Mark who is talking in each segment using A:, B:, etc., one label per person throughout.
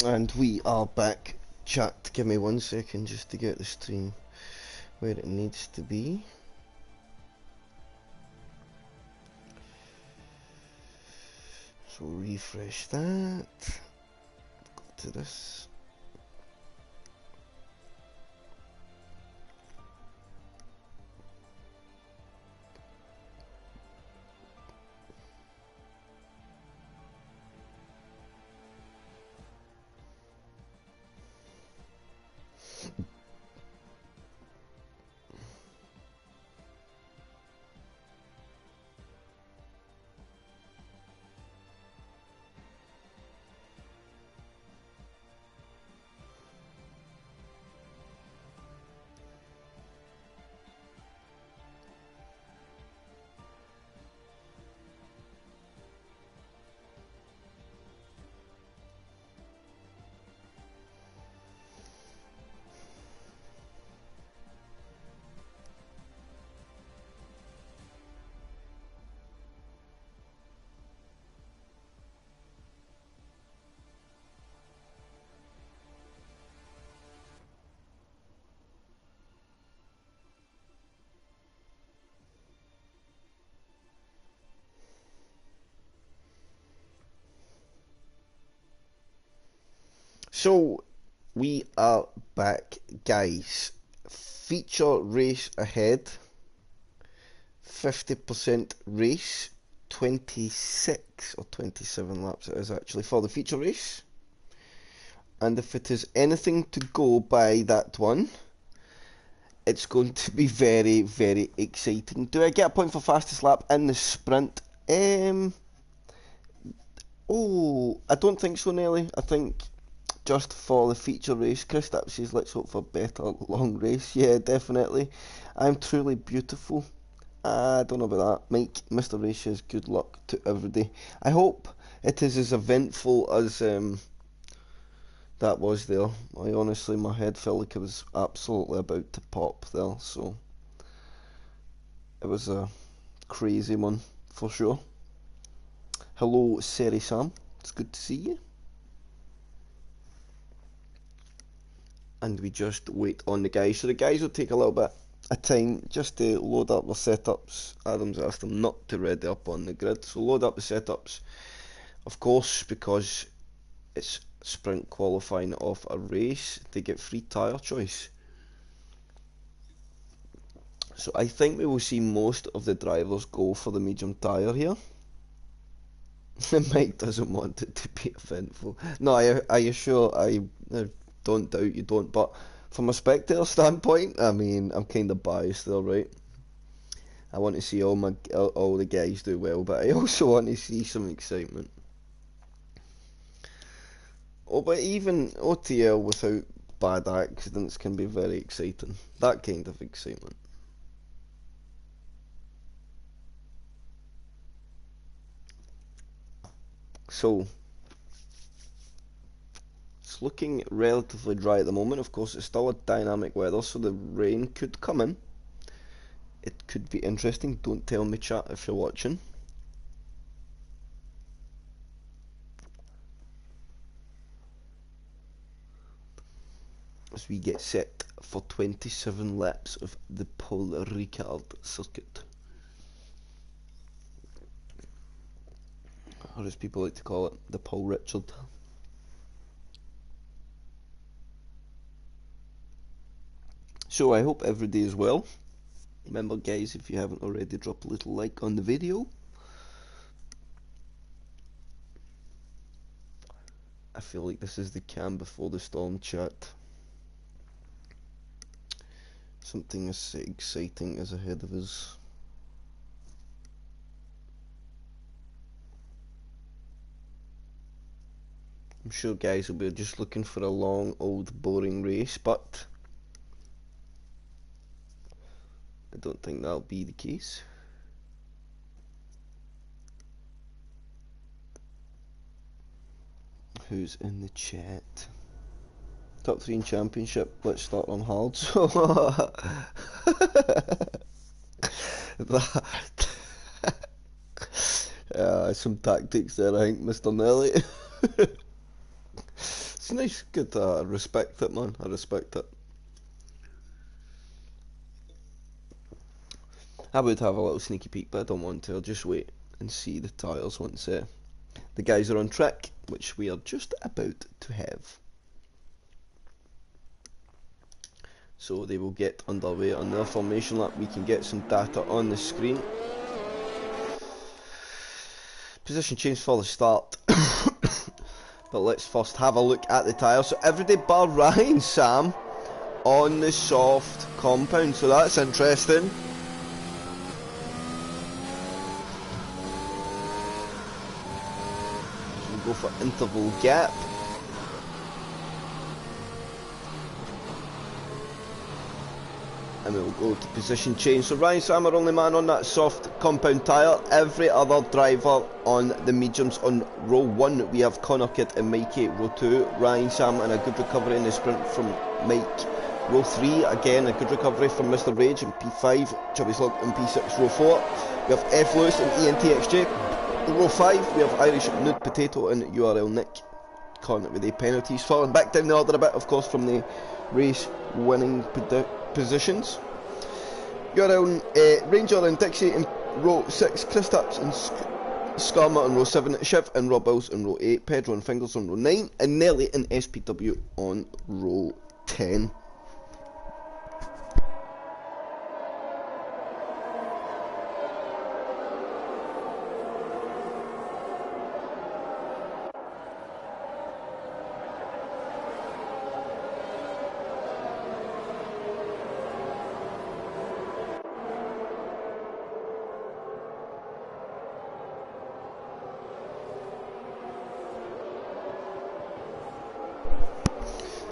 A: And we are back. Chat, give me 1 second just to get the stream where it needs to be. So refresh that. Go to this. So we are back, guys. Feature race ahead. 50% race. 26 or 27 laps it is actually for the feature race. And if it is anything to go by that one, it's going to be very, very exciting. Do I get a point for fastest lap in the sprint? Oh, I don't think so, Nelly. I think just for the feature race. Chris Stapp says, let's hope for a better long race. Yeah, definitely. I'm truly beautiful. I don't know about that. Mike, Mr. Race says, good luck to everybody. I hope it is as eventful as that was there. I honestly, my head felt like it was absolutely about to pop there. So it was a crazy one for sure. Hello, Seri Sam. It's good to see you. And we just wait on the guys. So the guys will take a little bit of time just to load up the setups. Adam's asked them not to ready up on the grid. So load up the setups, of course, because it's sprint qualifying off a race. They get free tyre choice. So I think we will see most of the drivers go for the medium tyre here. Mike doesn't want it to be eventful. No, I assure, I don't doubt you don't, but from a spectator standpoint, I mean, I'm kind of biased there, right? I want to see all the guys do well, but I also want to see some excitement. Oh, but even OTL without bad accidents can be very exciting. That kind of excitement. So, it's looking relatively dry at the moment. Of course, it's still a dynamic weather, so the rain could come in. It could be interesting. Don't tell me, chat, if you're watching. As we get set for 27 laps of the Paul Ricard circuit. Or as people like to call it, the Paul Richard. So I hope every day is well. Remember guys, if you haven't already, drop a little like on the video. I feel like this is the calm before the storm, chat. Something as exciting is ahead of us. I'm sure guys will be just looking for a long, old, boring race, but I don't think that'll be the case. Who's in the chat? Top 3 in championship. Let's start on hard. So some tactics there, I think, Mr. Nelly. It's nice, good. I respect it, man. I respect it. I would have a little sneaky peek, but I don't want to. I'll just wait and see the tyres once the guys are on track, which we are just about to have. So they will get underway on their formation lap. We can get some data on the screen. Position change for the start. But let's first have a look at the tyres. So everybody bar Ryan Sam on the soft compound, so that's interesting. So we'll go for interval gap. And we'll go to position change. So Ryan Sam, our only man on that soft compound tyre. Every other driver on the mediums on row 1. We have Connor Kidd and Mikey row 2. Ryan Sam and a good recovery in the sprint from Mike. Row 3, again a good recovery from Mr. Rage in P5. Chubby Slug in P6 row 4. We have F. Lewis and ENTXJ. Row 5, we have Irish Nude Potato and URL Nick. Connor with the penalties. Falling back down the order a bit, of course, from the race winning positions. URL Ranger and Dixie in row 6, Chris Taps and Skarma in row 7, Shiv and Rob Bills in row 8, Pedro and Fingers on row 9, and Nelly and SPW on row 10.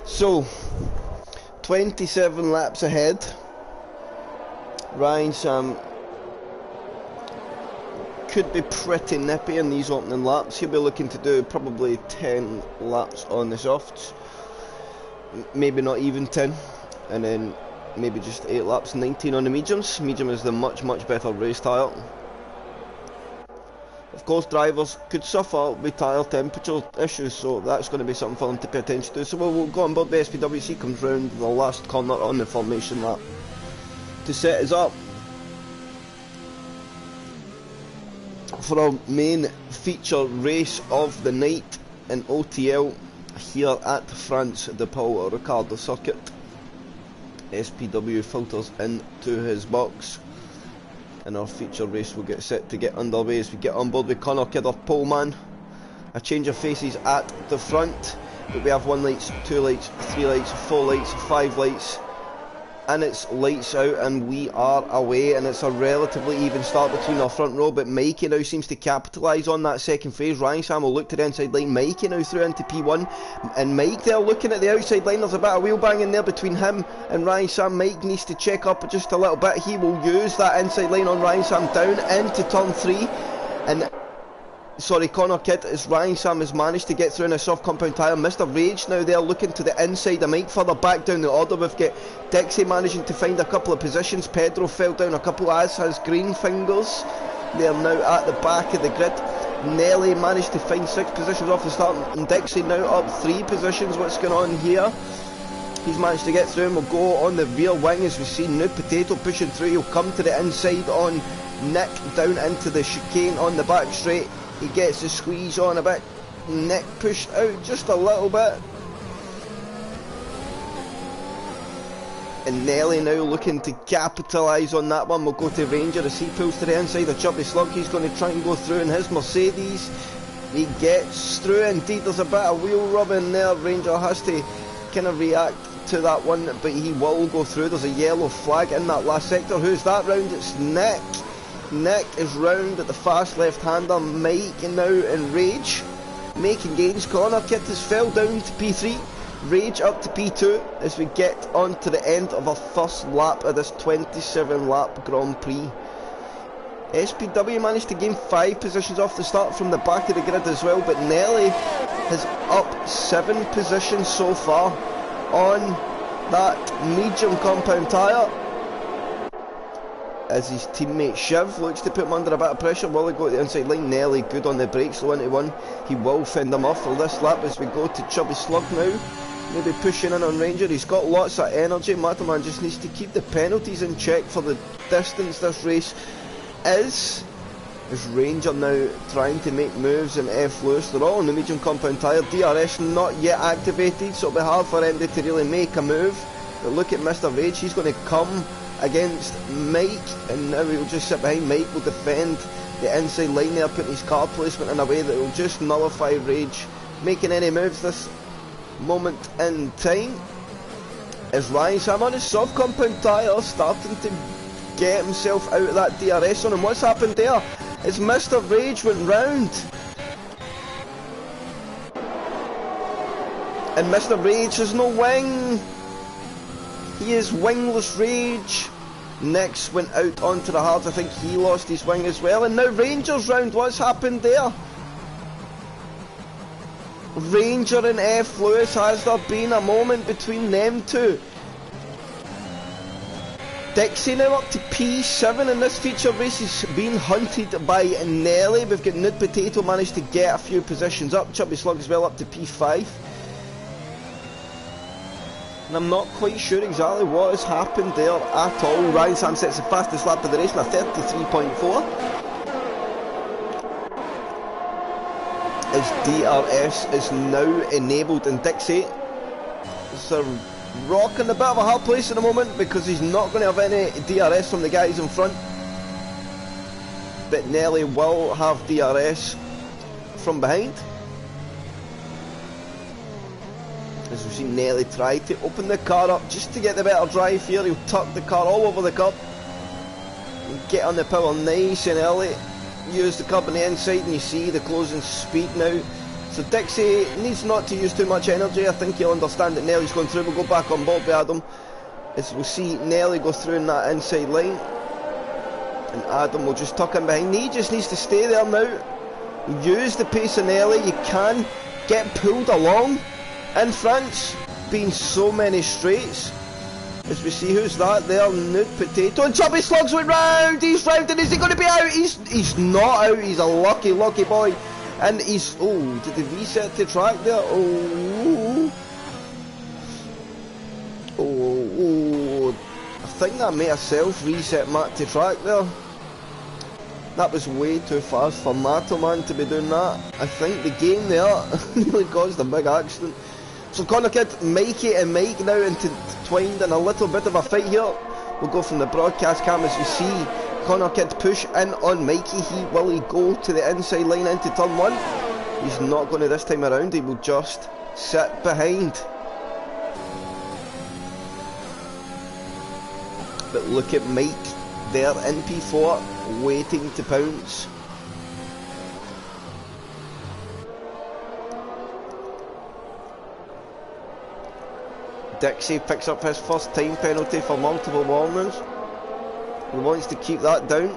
A: So, 27 laps ahead. Ryan Sam could be pretty nippy in these opening laps. He'll be looking to do probably 10 laps on the softs. Maybe not even 10. And then maybe just 8 laps, 19 on the mediums. Medium is the much better race tyre. Of course, drivers could suffer with tyre temperature issues, so that's going to be something for them to pay attention to. So we'll go on board the SPWC, comes round the last corner on the formation lap to set us up for our main feature race of the night in OTL here at France de Paul Ricard circuit. SPW filters into his box, and our feature race will get set to get underway as we get on board with Connor Kidd, our poleman. A change of faces at the front, but we have 1 lights, 2 lights, 3 lights, 4 lights, 5 lights, and it's lights out and we are away, and it's a relatively even start between our front row, but Mikey now seems to capitalise on that second phase. Ryan Sam will look to the inside line, Mikey now through into P1, and Mike there looking at the outside line. There's a bit of wheel banging there between him and Ryan Sam. Mike needs to check up just a little bit. He will use that inside line on Ryan Sam down into turn 3, and Connor Kidd, as Ryan Sam has managed to get through in a soft compound tyre. Mr. Rage now there looking to the inside, a Mike further back down the order. We've got Dixie managing to find a couple of positions. Pedro fell down a couple, as has Green Fingers. They are now at the back of the grid. Nelly managed to find 6 positions off the start, and Dixie now up 3 positions. What's going on here? He's managed to get through, and we'll go on the rear wing as we see Nude Potato pushing through. He'll come to the inside on Nick down into the chicane on the back straight. He gets the squeeze on a bit. Nick pushed out just a little bit. And Nelly now looking to capitalise on that one. We'll go to Ranger as he pulls to the inside of Chubby Slug. He's going to try and go through in his Mercedes. He gets through. Indeed, there's a bit of wheel rubbing there. Ranger has to kind of react to that one, but he will go through. There's a yellow flag in that last sector. Who's that round? It's Nick. Nick is round at the fast left-hander. Mike now in Rage making gains. Connor Kidd has fell down to P3. Rage up to P2 as we get on to the end of our first lap of this 27 lap Grand Prix. SPW managed to gain 5 positions off the start from the back of the grid as well, but Nelly has up 7 positions so far on that medium compound tyre. as his teammate Shiv looks to put him under a bit of pressure. Will he go to the inside line? Nelly good on the brakes, low into one. He will fend him off for this lap as we go to Chubby Slug now. Maybe pushing in on Ranger. He's got lots of energy. Mataman just needs to keep the penalties in check for the distance this race is. Is Ranger now trying to make moves in F Lewis? They're all on the medium compound tyre. DRS not yet activated, so it'll be hard for MD to really make a move. But look at Mr. Rage, he's going to come against Mike, and now he'll just sit behind Mike, will defend the inside line there, putting his car placement in a way that will just nullify Rage making any moves this moment in time. As Ryan Sam on his soft compound tyre starting to get himself out of that DRS on him. What's happened there? It's Mr. Rage went round, and Mr. Rage has no wing. He is wingless Rage. Next went out onto the hard. I think he lost his wing as well. And now Ranger's round. What's happened there? Ranger and F Lewis, has there been a moment between them two? Dixie now up to P7 in this feature race. He's being hunted by Nelly. We've got Nude Potato managed to get a few positions up. Chubby Slug as well up to P5. And I'm not quite sure exactly what has happened there at all. Ryan Sam sets the fastest lap of the race in a 33.4. As DRS is now enabled, and Dixie is rocking a bit of a hard place at the moment because he's not going to have any DRS from the guys in front. But Nelly will have DRS from behind. As we've seen Nelly try to open the car up just to get the better drive here. He'll tuck the car all over the curb and get on the power nice and early. Use the curb on the inside, and you see the closing speed now. So Dixie needs not to use too much energy. I think he'll understand that Nelly's going through. We'll go back on board with Adam as we'll see Nelly go through in that inside line, and Adam will just tuck in behind. He just needs to stay there now. Use the pace of Nelly. You can get pulled along in France, being so many straights. As we see who's that there, Nude Potato, and Chubby Slugs went round. He's round, and is he going to be out? He's not out. He's a lucky boy. And he's, oh, did he reset the track there? Oh, I think that may have self-reset Matt to track there. That was way too fast for Matterman to be doing that. I think the game there nearly caused a big accident. So Connor Kidd, Mikey and Mike now intertwined in a little bit of a fight here. We'll go from the broadcast cam as we see Connor Kidd push in on Mikey. Will he go to the inside line into turn one? He's not going to this time around. He will just sit behind. But look at Mike there in P4, waiting to pounce. Dixie picks up his first time penalty for multiple warnings. He wants to keep that down.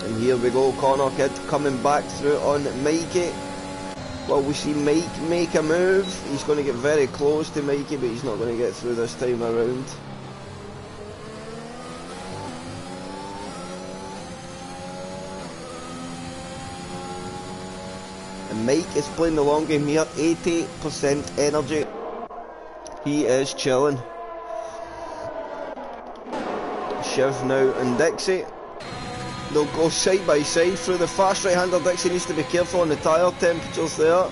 A: And here we go, Connor Kidd coming back through on Mikey. Well, we see Mike make a move. He's going to get very close to Mikey, but he's not going to get through this time around. And Mike is playing the long game here, 80% energy. He is chilling. Shiv now and Dixie. They'll go side by side through the fast right-hander. Dixie needs to be careful on the tyre temperatures there.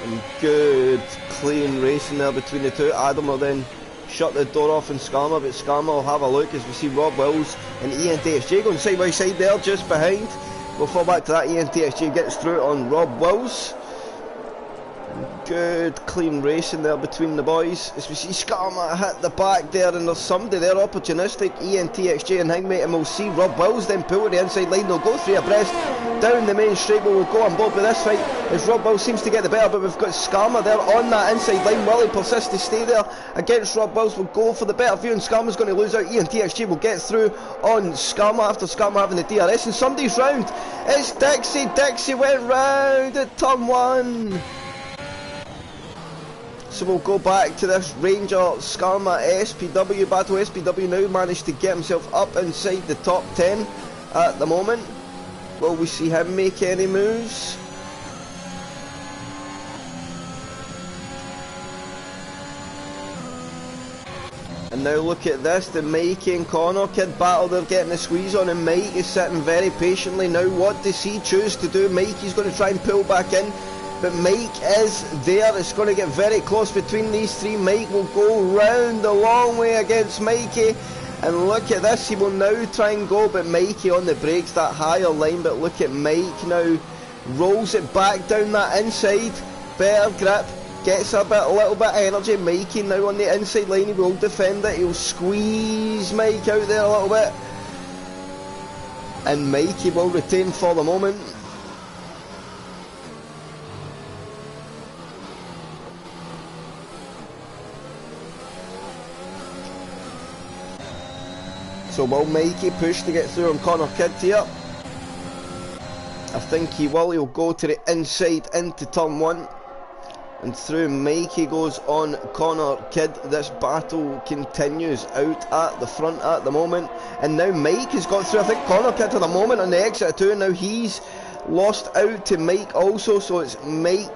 A: And good, clean racing there between the two. Adam will then shut the door off on Skarma, but Skarma will have a look as we see Rob Wills and ENTSJ going side by side there, just behind. We'll fall back to that. ENTSJ gets through on Rob Wills. Good clean racing there between the boys. As we see Skarma hit the back there, and there's somebody there opportunistic. ENTXJ and Hangmate, and we'll see Rob Wills then pull to the inside line. They'll go three abreast down the main straight, but we'll go on board with this fight as Rob Wills seems to get the better, but we've got Skarma there on that inside line. Will he persist to stay there against Rob Wills? Will go for the better view, and Skarma's going to lose out. ENTXJ will get through on Skarma after Skarma having the DRS, and somebody's round. It's Dixie. Dixie went round at turn 1. So we'll go back to this Ranger Skarma SPW battle. SPW now managed to get himself up inside the top 10 at the moment. Will we see him make any moves? And now look at this, the Mikey and Connor Kid battle. They're getting a squeeze on, and Mike is sitting very patiently. Now what does he choose to do? Mikey's going to try and pull back in, but Mike is there. It's going to get very close between these three. Mike will go round the long way against Mikey, and look at this, he will now try and go, but Mikey on the brakes, that higher line. But look at Mike now, rolls it back down that inside, better grip, gets a little bit of energy. Mikey now on the inside line, he will defend it, he'll squeeze Mike out there a little bit, and Mikey will retain for the moment. So will Mikey push to get through on Connor Kidd here? I think he will. He'll go to the inside into turn 1. And through Mikey goes on Connor Kidd. This battle continues out at the front at the moment. And now Mike has got through, I think, Connor Kidd for the moment on the exit of 2. And now he's lost out to Mike also. So it's Mike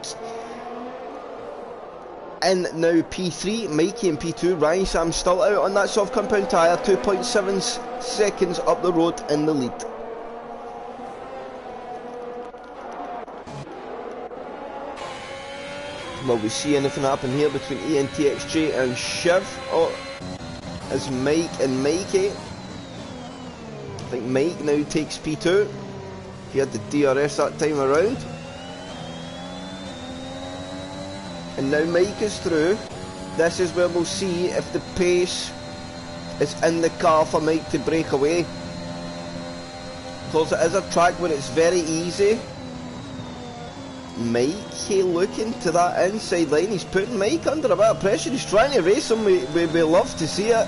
A: in now P3, Mikey in P2, Ryan Sam still out on that soft compound tyre, 2.7 seconds up the road in the lead. Will we see anything happen here between ENTXJ and Shiv? Or is Mike and Mikey? I think Mike now takes P2. He had the DRS that time around. And now Mike is through. This is where we'll see if the pace is in the car for Mike to break away. Because it is a track where it's very easy. Mikey looking to that inside line. He's putting Mike under a bit of pressure. He's trying to race him. We love to see it.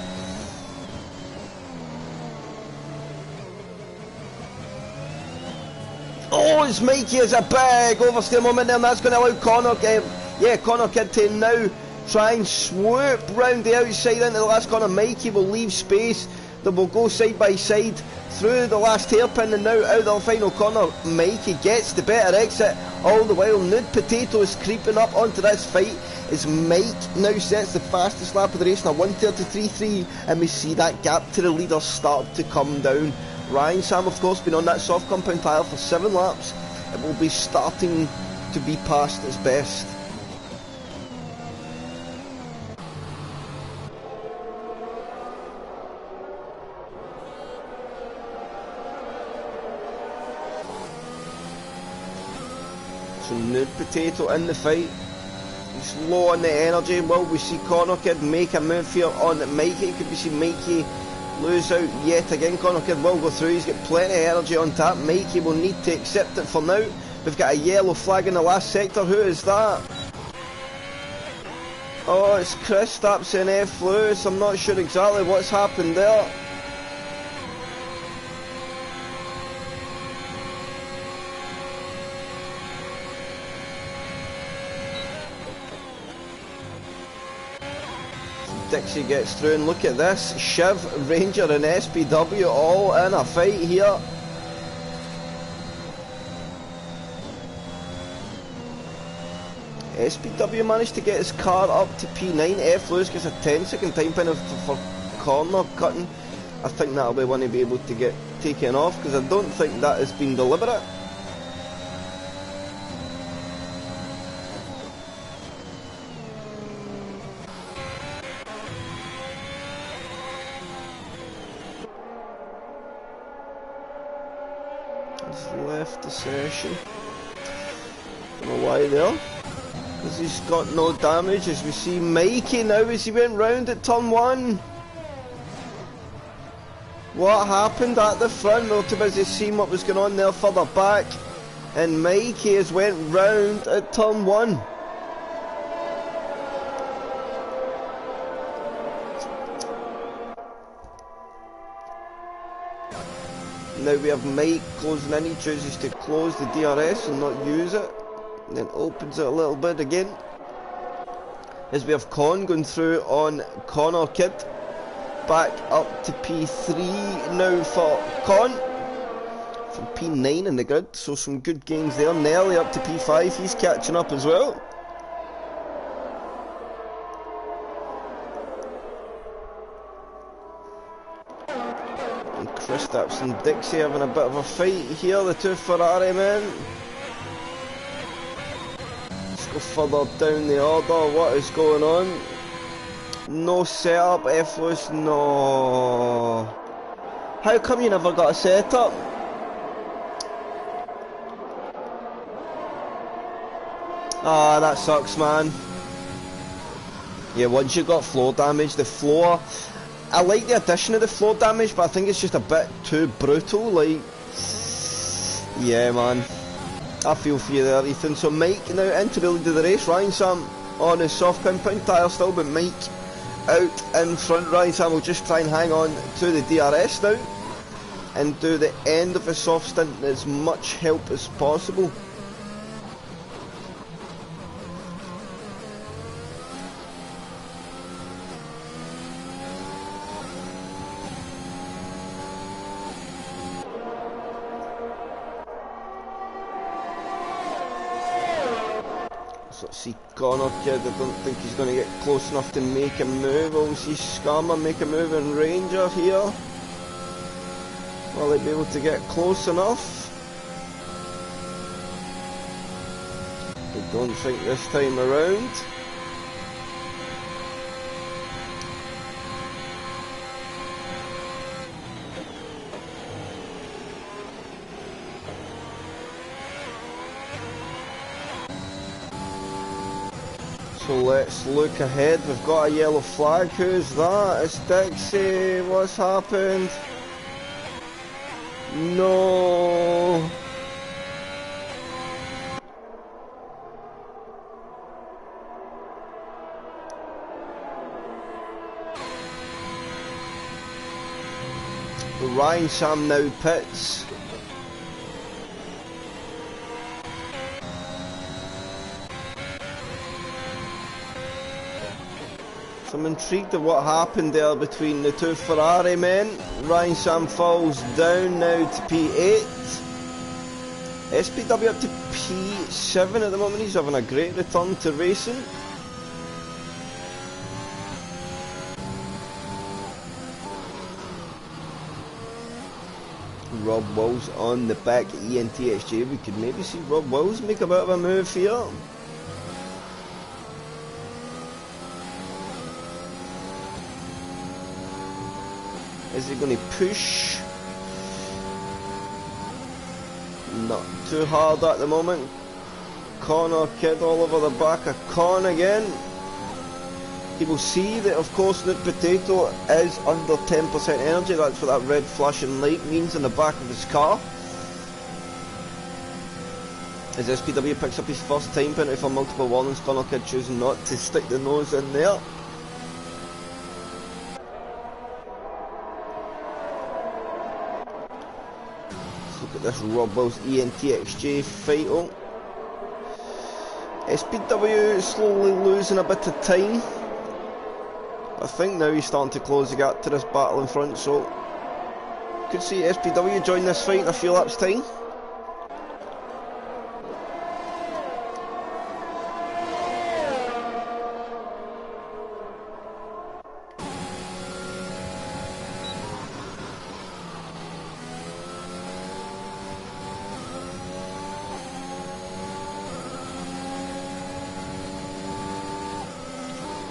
A: Oh, it's Mikey is a big oversteer moment there, and that's going to allow Connor Kidd to now try and swoop round the outside into the last corner. Mikey will leave space that will go side by side through the last hairpin, and now out the final corner. Mikey gets the better exit, all the while Nude Potato is creeping up onto this fight as Mike now sets the fastest lap of the race in a 1:33.3, and we see that gap to the leader start to come down. Ryan Sam, of course, been on that soft compound tyre for 7 laps. It will be starting to be past its best. So Nude Potato in the fight. He's low on the energy. Will we see Connor Kidd make a move here on Mikey? Could we see Mikey lose out yet again? Connor Kidd will go through. He's got plenty of energy on tap. Mikey will need to accept it for now. We've got a yellow flag in the last sector. Who is that? Oh, it's Chris Stapps and F. Lewis. I'm not sure exactly what's happened there. Dixie gets through, and look at this, Shiv, Ranger and SPW all in a fight here. SPW managed to get his car up to P9. F. Lewis gets a 10-second time penalty for corner cutting. I think that'll be one to be able to get taken off, because I don't think that has been deliberate. He's left the session. Don't know why there. As he's got no damage, as we see Mikey now as he went round at turn 1. What happened at the front? We were too busy seeing what was going on there further back. And Mikey has went round at turn 1. Now we have Mike closing in. He chooses to close the DRS and not use it. And then opens it a little bit again. As we have Con going through on Connor Kidd. Back up to P3 now for Con. From P9 in the grid. So some good gains there. Nelly up to P5. He's catching up as well. Kristaps and Dixie having a bit of a fight here, the two Ferrari men. Let's go further down the order. What is going on? No setup, F-Lewis, no. How come you never got a setup? Ah, that sucks, man. Yeah, once you got floor damage, the floor... I like the addition of the floor damage, but I think it's just a bit too brutal, like... Yeah, man. I feel for you there, Ethan. So Mike now into the lead of the race. Ryan Sam on his soft compound tyre still, but Mike out in front. Ryan Sam will just try and hang on to the DRS now and do the end of his soft stint in as much help as possible. So let's see Connor Kidd. I don't think he's going to get close enough to make a move. We'll see Scammer make a move in Ranger here. Will they be able to get close enough? I don't think this time around. So let's look ahead. We've got a yellow flag. Who's that? It's Dixie. What's happened? No. Ryan Sam now pits. So I'm intrigued at what happened there between the two Ferrari men. Ryan Sam falls down now to P8. SPW up to P7 at the moment. He's having a great return to racing. Rob Wills on the back ENTXJ. We could maybe see Rob Wills make a bit of a move here. Is he going to push? Not too hard at the moment. Connor Kidd all over the back of Con again. He will see that, of course, Nude Potato is under 10% energy. That's what that red flashing light means in the back of his car. As SPW picks up his first time penalty for multiple warnings, Connor Kidd choosing not to stick the nose in there. Look at this Rob Wills ENTXJ fight. Oh. SPW slowly losing a bit of time. I think now he's starting to close the gap to this battle in front, so could see SPW join this fight in a few laps' time.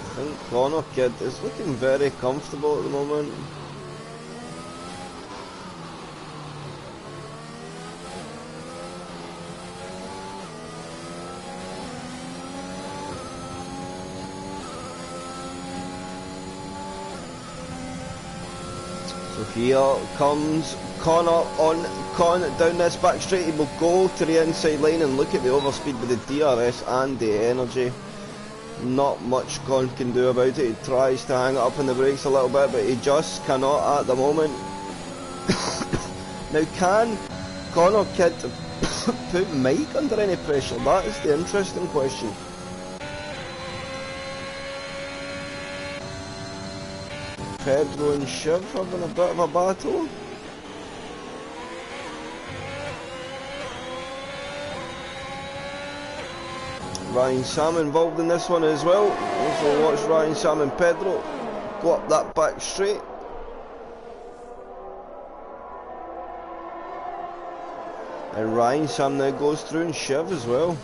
A: I think Connor Kidd is looking very comfortable at the moment. So here comes Connor on Con down this back straight. He will go to the inside line and look at the overspeed with the DRS and the energy. Not much Con can do about it. He tries to hang it up in the brakes a little bit, but he just cannot at the moment. Now, can Connor Kidd put Mike under any pressure? That is the interesting question. Pedro and Shiv having a bit of a battle. Ryan Sam involved in this one as well. Also watch Ryan Sam and Pedro go up that back straight. And Ryan Sam now goes through and Shiv as well.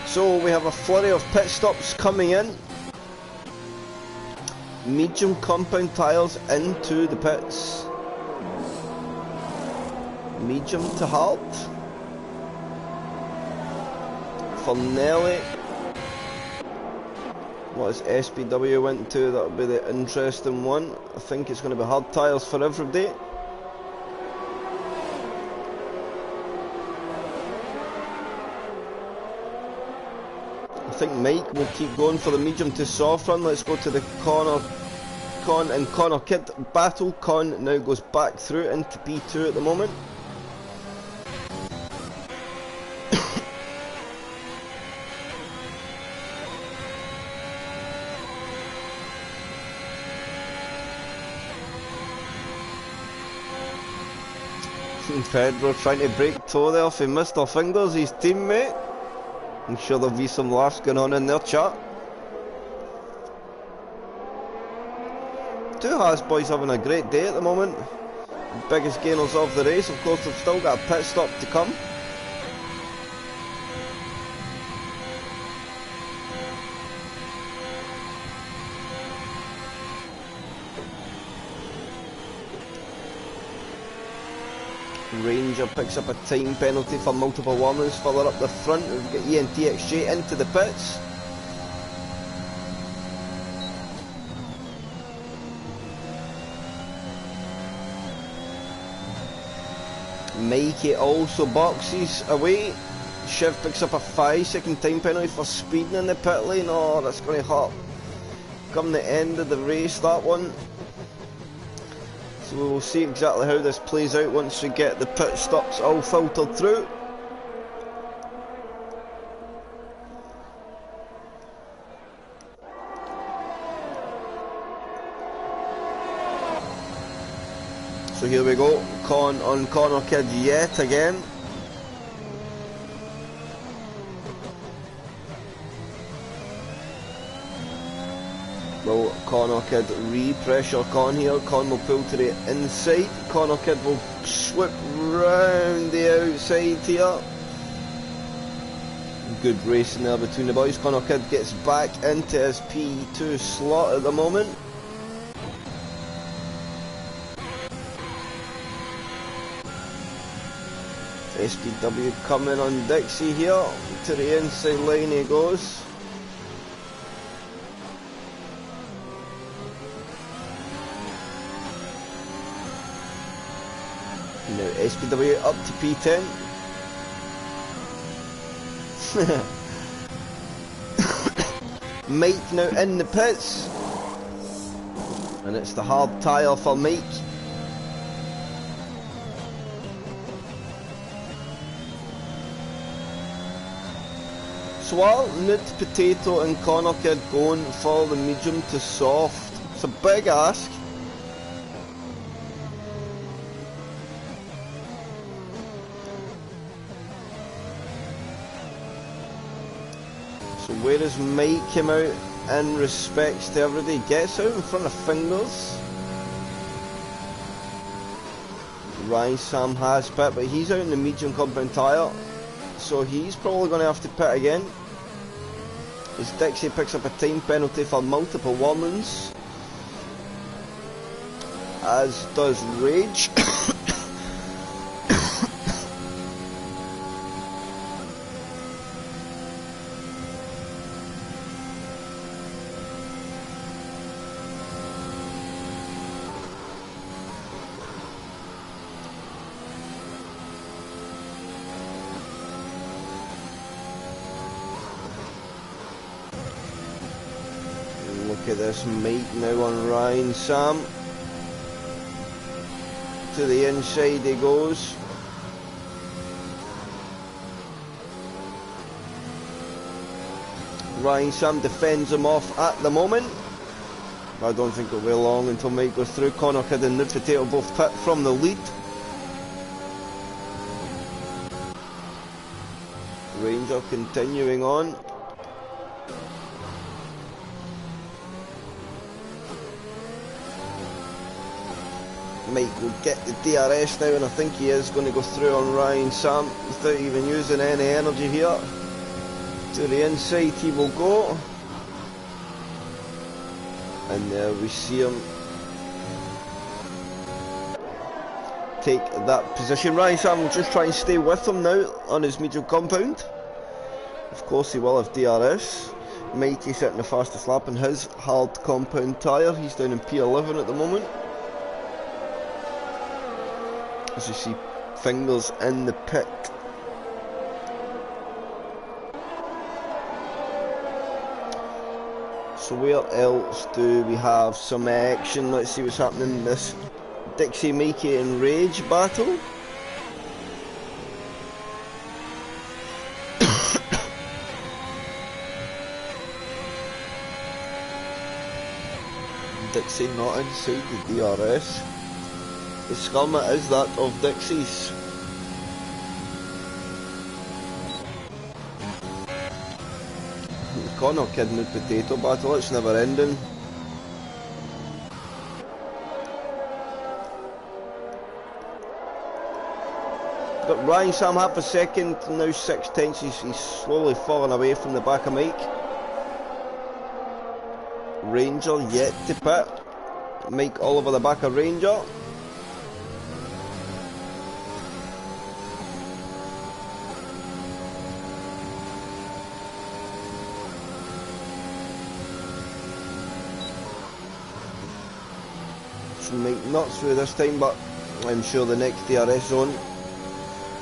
A: So we have a flurry of pit stops coming in. Medium compound tyres into the pits. Medium to hard. For Nelly. What is SPW went to? That'll be the interesting one. I think it's going to be hard tyres for everybody. I think Mike will keep going for the medium to soft run. Let's go to the Con and Connor Kidd battle. Con now goes back through into P2 at the moment. Pedro trying to break toe there off Mr. Fingers, his teammate. I'm sure there'll be some laughs going on in their chat. Two Haas boys having a great day at the moment. Biggest gainers of the race. Of course, they've still got a pit stop to come. Ranger picks up a time penalty for multiple warnings. Further up the front, we've got ENTXJ into the pits. Mikey also boxes away. Shiv picks up a 5-second time penalty for speeding in the pit lane. Oh, that's going to hurt. Come the end of the race, that one. So we'll see exactly how this plays out once we get the pit stops all filtered through. So here we go, Con on Connor Kidd yet again. Will Connor Kidd re-pressure Con here? Con will pull to the inside. Connor Kidd will swoop round the outside here. Good racing there between the boys. Connor Kidd gets back into his P2 slot at the moment. SPW coming on Dixie here. To the inside line he goes. Now SPW up to P10. Mike now in the pits. And it's the hard tyre for Mike. Swirl, Nude, Potato and Connor Kidd going for the medium to soft. It's a big ask. So where does Mike come out in respects to everybody? Gets out in front of Fingers. Ryan Sam has pit, but he's out in the medium compound tyre. So he's probably going to have to pit again. As Dixie picks up a time penalty for multiple warnings. As does Rage. Look at this Mike now on Ryan Sam. To the inside he goes. Ryan Sam defends him off at the moment. I don't think it'll be long until Mike goes through. Connor Kidd and Nude Potato both pit from the lead. Ranger continuing on. Mike will get the DRS now, and I think he is going to go through on Ryan Sam without even using any energy here. To the inside he will go. And there we see him take that position. Ryan Sam will just try and stay with him now on his medium compound. Of course he will have DRS. Mighty setting the fastest lap in his hard compound tyre. He's down in P11 at the moment. As you see Fingers in the pit. So where else do we have some action? Let's see what's happening in this Dixie, Mikey and Rage battle. Dixie not inside the DRS. The Scummer is that of Dixie's. Connor Kidd and Potato battle, it's never ending. Got Ryan Sam half a second, now 6/10. He's slowly falling away from the back of Mike. Ranger yet to pit. Mike all over the back of Ranger. Mike not through this time, but I'm sure the next DRS zone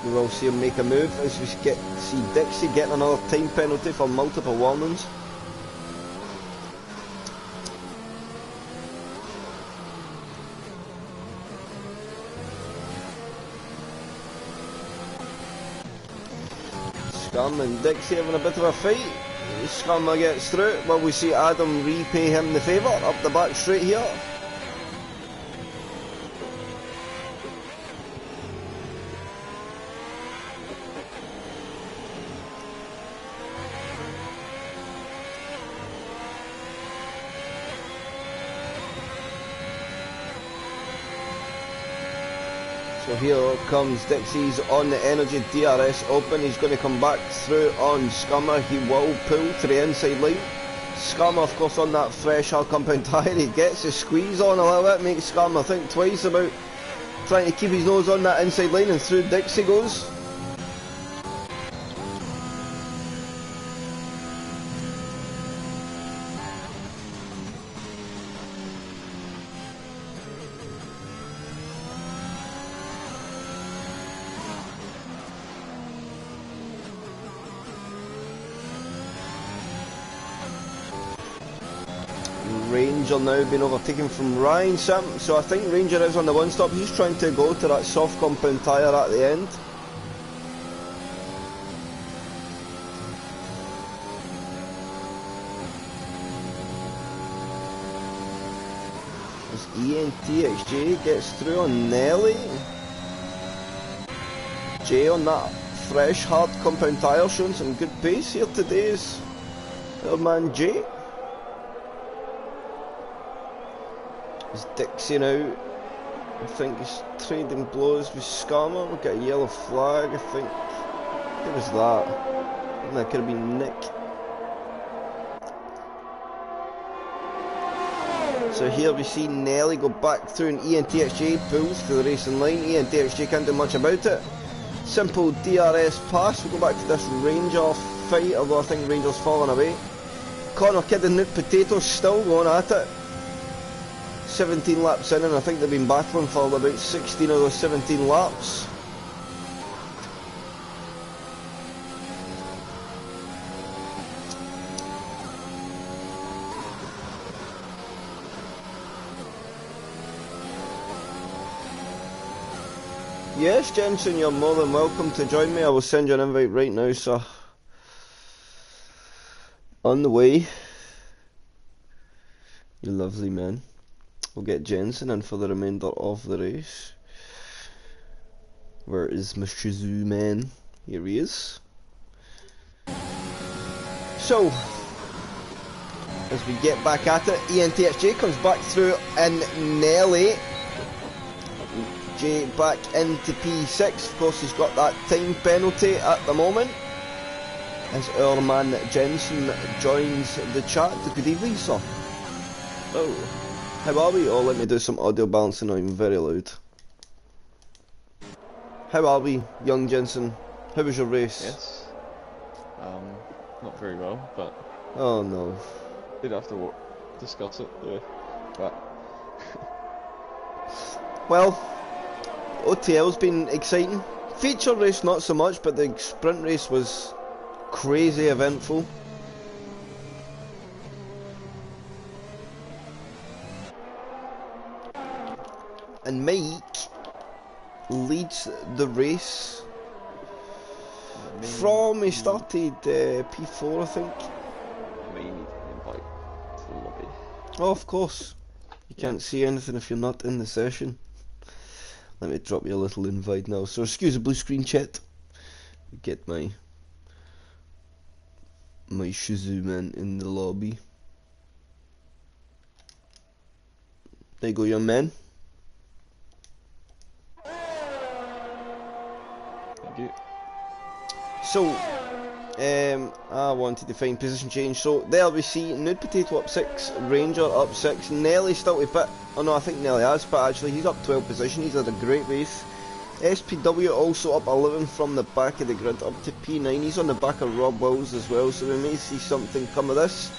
A: we will see him make a move as we see Dixie getting another time penalty for multiple warnings. Scum and Dixie having a bit of a fight. Scummer gets through. Well, we see Adam repay him the favour up the back straight here. So here comes Dixie's on the energy DRS open. He's going to come back through on Scummer. He will pull to the inside line. Scummer, of course, on that fresh hard compound tyre. He gets his squeeze on a little bit. Makes Scummer think twice about trying to keep his nose on that inside line, and through Dixie goes. Ranger now being overtaken from Ryan Sam, so I think Ranger is on the one stop. He's trying to go to that soft compound tyre at the end. As ENTXJ gets through on Nelly. Jay on that fresh hard compound tyre showing some good pace here today is our man Jay. Dixie now, I think he's trading blows with Scummer. We'll get a yellow flag, I think. It was that. And that could have been Nick. So here we see Nelly go back through and ENTXJ pulls to the racing line. ENTXJ can't do much about it. Simple DRS pass. We'll go back to this Ranger fight, although I think Ranger's falling away. Connor Kidd and Nude Potato still going at it. 17 laps in, and I think they've been battling for about 16 of those 17 laps. Yes, Jensen, you're more than welcome to join me. I will send you an invite right now, sir. On the way. You lovely man. We'll get Jensen in for the remainder of the race. Where is my Shizoo man? Here he is. So, as we get back at it, ENTXJ comes back through and Nelly. J back into P6. Of course, he's got that time penalty at the moment. As our man Jensen joins the chat. Good evening, sir. Oh, how are we? Oh, let me do some audio balancing. I'm very loud. How are we, young Jensen? How was your race?
B: Yes. Not very well, but...
A: Oh no.
B: Did have to discuss it, though. But...
A: Well, OTL's been exciting. Feature race not so much, but the sprint race was crazy eventful. And Mike leads the race from he started P4, I think.
B: I may need an invite to the lobby.
A: Oh, of course. You can't see anything if you're not in the session. Let me drop you a little invite now. So excuse the blue screen chat. Get my Shizoo man in the lobby. There you go, young man.
B: Thank you.
A: So, I wanted to find position change. So there we see Nude Potato up 6, Ranger up 6, Nelly still to pit. Oh no, I think Nelly has, but actually he's up 12 position. He's had a great race. SPW also up 11 from the back of the grid up to P9. He's on the back of Rob Wills as well, so we may see something come of this.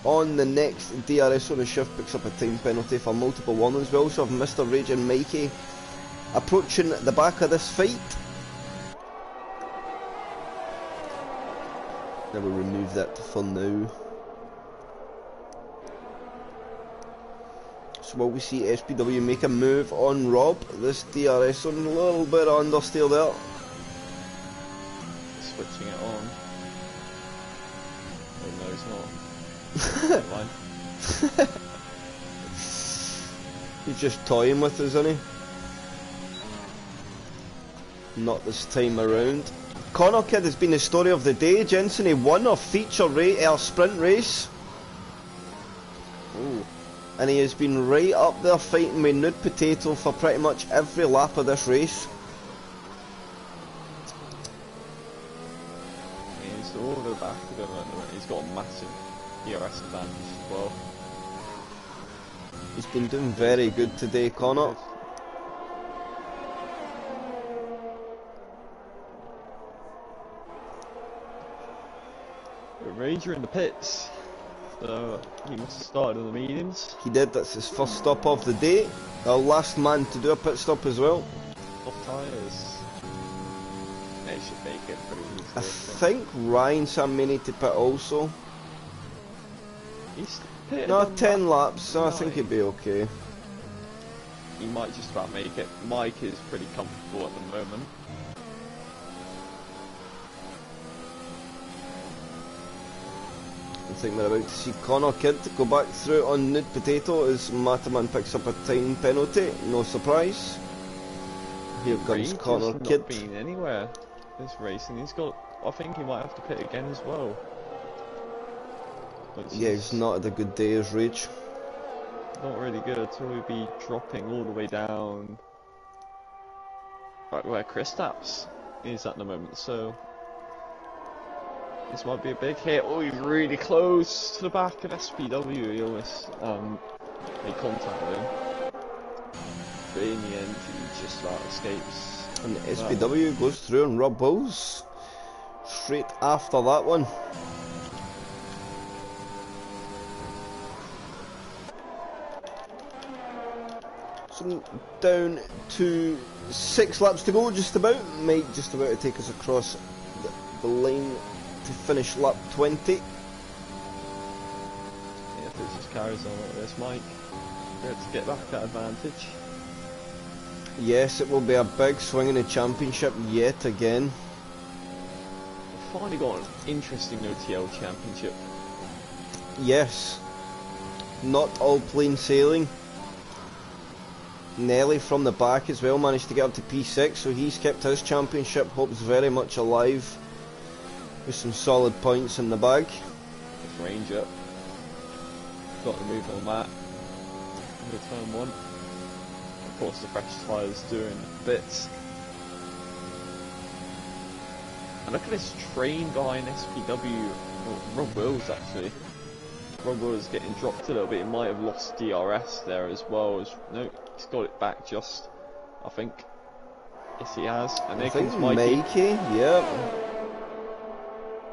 A: On the next DRS on the shift picks up a time penalty for multiple warnings. We also have Mr. Rage and Mikey approaching the back of this fight. I will remove that for now. So will we see SPW make a move on Rob? This DRS on a little bit understeer there.
B: Switching it on. Oh no, it's not. Never mind.
A: He's just toying with us, isn't he? Not this time around. Connor Kid has been the story of the day. Jensen, he won a feature race, our sprint race. Ooh. And he has been right up there fighting with Nude Potato for pretty much every lap of this race.
B: He's all the back of him at the moment. He's got a massive ERS advantage as well.
A: He's been doing very good today, Connor.
B: Ranger in the pits, so he must have started on the mediums.
A: He did, that's his first stop of the day. Our last man to do a pit stop as well.
B: Off tyres. They should make it pretty easy.
A: I think Ryan Sam may need to pit also.
B: He's pitted
A: No,
B: on
A: 10
B: lap
A: laps, so I think he'd be okay.
B: He might just about make it. Mike is pretty comfortable at the moment.
A: I think we're about to see Connor Kidd go back through on Nude Potato as Mataman picks up a time penalty. No surprise. Here comes
B: Range
A: Connor
B: has
A: Kidd.
B: not been anywhere this racing. He's got. I think he might have to pit again as well.
A: Yeah, he's not had a good day as Rage.
B: Not really good. So he'll be dropping all the way down, right where Kristaps is at the moment. So this might be a big hit. Oh, he's really close to the back of SPW. He almost made contact with him. But in the end, he just about escapes.
A: And SPW goes through and Rob Wills straight after that one. So down to 6 laps to go, just about. Mike just about to take us across the line to finish lap 20.
B: Yeah, if it just carries on like this, Mike, we have to get back that advantage.
A: Yes, it will be a big swing in the championship yet again.
B: We've finally got an interesting OTL championship.
A: Yes. Not all plain sailing. Nelly from the back as well managed to get up to P6, so he's kept his championship hopes very much alive with some solid points in the bag.
B: Just Ranger. Got the move on that. Into turn 1. Of course the fresh tyres doing bits. And look at this train behind SPW, or Rob Wills actually. Rob Wills getting dropped a little bit, he might have lost DRS there as well. No, he's got it back just, I think. Yes he has, and there comes Mikey.
A: Yep.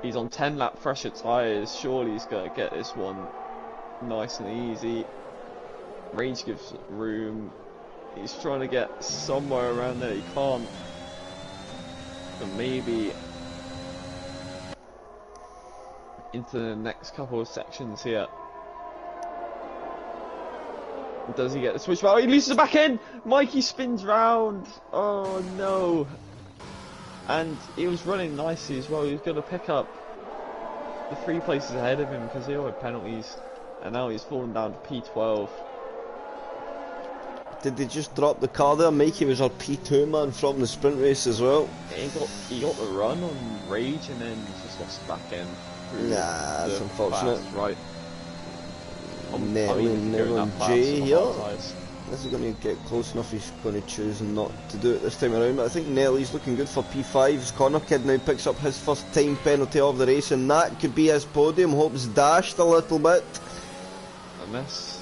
B: He's on 10 lap fresher tyres, surely he's going to get this one nice and easy. Range gives room, he's trying to get somewhere around there, he can't. But maybe into the next couple of sections here. Does he get the switch back? He loses the back end! Mikey spins round! Oh no! And he was running nicely as well, he was going to pick up the 3 places ahead of him because he all had penalties. And now he's fallen down to P12.
A: Did they just drop the car there? Mikey was our P2 man from the sprint race as well.
B: He got the run on Rage and then just lost the back end.
A: Nah, that's unfortunate.
B: Fast, right.
A: Nelly and J here. This is going to get close enough, he's going to choose not to do it this time around. But I think Nelly's looking good for P5. His Connor kid now picks up his first time penalty of the race, and that could be his podium. Hope's dashed a little bit.
B: A miss.